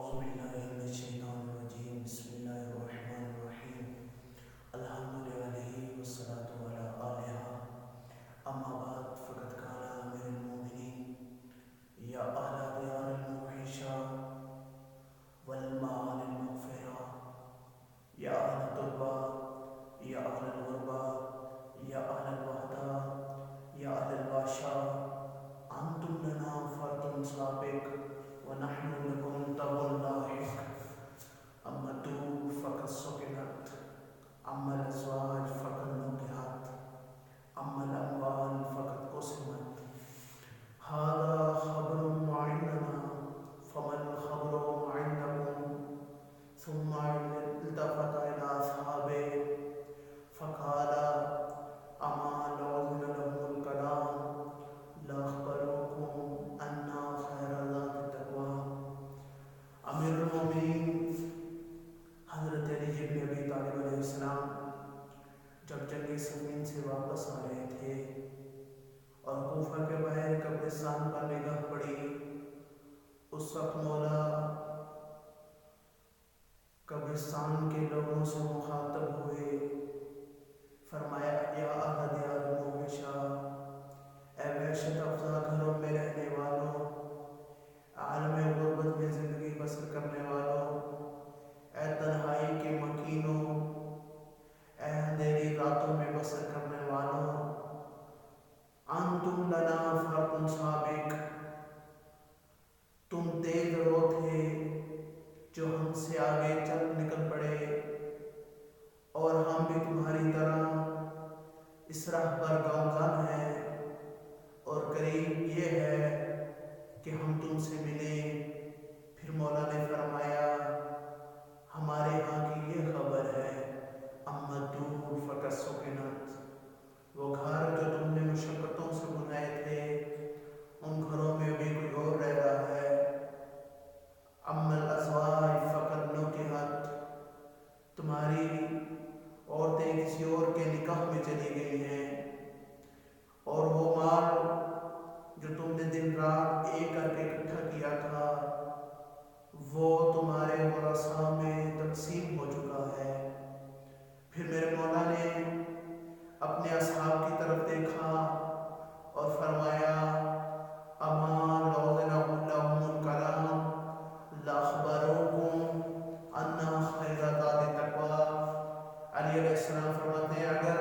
بالله من الشيطان الرجيم بسم الله الرحمن الرحيم الحمد لله والصلاة على آلها أما بعد فقد قال أمير المؤمنين يا أهل ديار الموحشة والمعاني المغفرة يا أهل التربة يا أهل الغربة يا أهل الوحدة يا أهل الباشا أنتم لنا فرد سابق ونحن لكم تبع لاحق أما الدور فقد سكنت أما الأزواج فقد نكحت أما الأموال فقد قسمت هذا خبر عندنا فما الخبر عندكم ثم التفت إلى أصحابه فقال أما لو أذن لهم الكلام لأخبروكم أن خير ذات التقوى. امیر المومنین حضرت علی بن ابی طالب علیہ السلام جب جنگ صفین سے واپس آ رہے تھے اور کوفہ کے باہر قبرستان پر نگاہ پڑی، اس وقت مولا قبرستان کے لوگوں سے مخاطب ہوئے، فرمایا یا اہل دیار الموحشہ، اے وحشت افزا گھروں میں رہنے والوں، عالم غربت میں زندگی بسر کرنے والوں، اے تنہائی کے مکینوں، اے اندھیری راتوں میں بسر کرنے والوں، انتم لنا فرد سابق، تم تیز رو تھے جو ہم سے آگے چل نکل پڑے، اور ہم بھی تمہاری طرح اس راہ پر گامزن ہیں، اور قریب یہ ہے کہ ہم تم سے ملیں۔ پھر مولا نے فرمایا ہمارے ہاں کی یہ خبر ہے، اما الدور فقد سکنت، وہ گھر جو تم نے مشقتوں سے بنائے تھے ان گھروں میں بھی کوئی اور رہ رہا ہے، اما الازواج فقد نکحت، تمہاری عورتیں کسی اور کے نکاح میں چلی گئی ہیں، اور وہ مال جو تم نے دن رات ایک کر کے اکٹھا کیا تھا وہ تمہارے ورثاء میں تقسیم ہو چکا ہے۔ پھر میرے مولا نے اپنے اصحاب کی طرف دیکھا اور فرمایا اما لو أذن لهم الكلام لأخبروكم أن خير ذات التقوى۔ علی علیہ السلام فرماتے ہیں اگر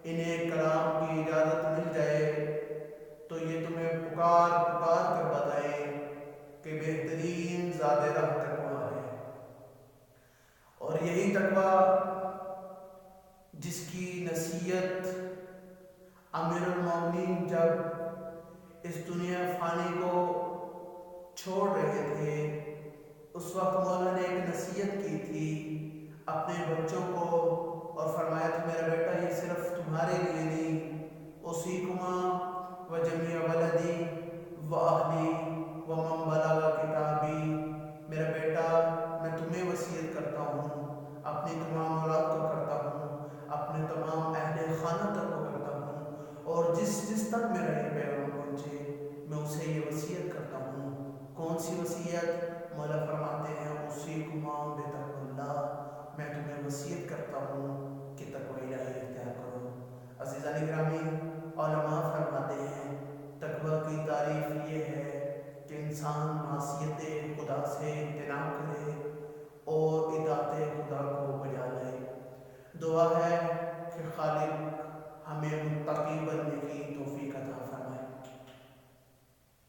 انہیں کلام کی اجازت مل جائے تو یہ تمہیں پکار پکار کر بتائیں کہ بہترین ذات راہ تقویٰ ہے، اور یہی تقویٰ جس کی نصیحت امیر المومنین جب اس دنیا فانی کو چھوڑ رہے تھے اس وقت مولا نے ایک نصیحت کی تھی اپنے بچوں کو، اور فرمایا تھا میرا بیٹا یہ صرف تمہارے لیے نہیں، اوصیکما وجمیع ولدی واہلی ومن بلغ کتابی، میرا بیٹا میں تمہیں وصیت کرتا ہوں، اپنی تمام اولاد کو کرتا ہوں، اپنے تمام اہل خانہ تک کو کرتا ہوں، اور جس جس تک میرا یہ پیغام پہنچے میں اسے یہ وصیت کرتا ہوں۔ کون سی وصیت؟ مولا فرماتے ہیں اوصیکما بتقوی اللہ، میں تمہیں وصیت کرتا ہوں کہ تقوی الہی اختیار کرو۔ عزیزان گرامی، علماء فرماتے ہیں تقوی کی تعریف یہ ہے کہ انسان معصیت خدا سے اجتناب کرے اور اطاعت خدا کو بجا لائے۔ دعا ہے کہ خالق ہمیں متقی بننے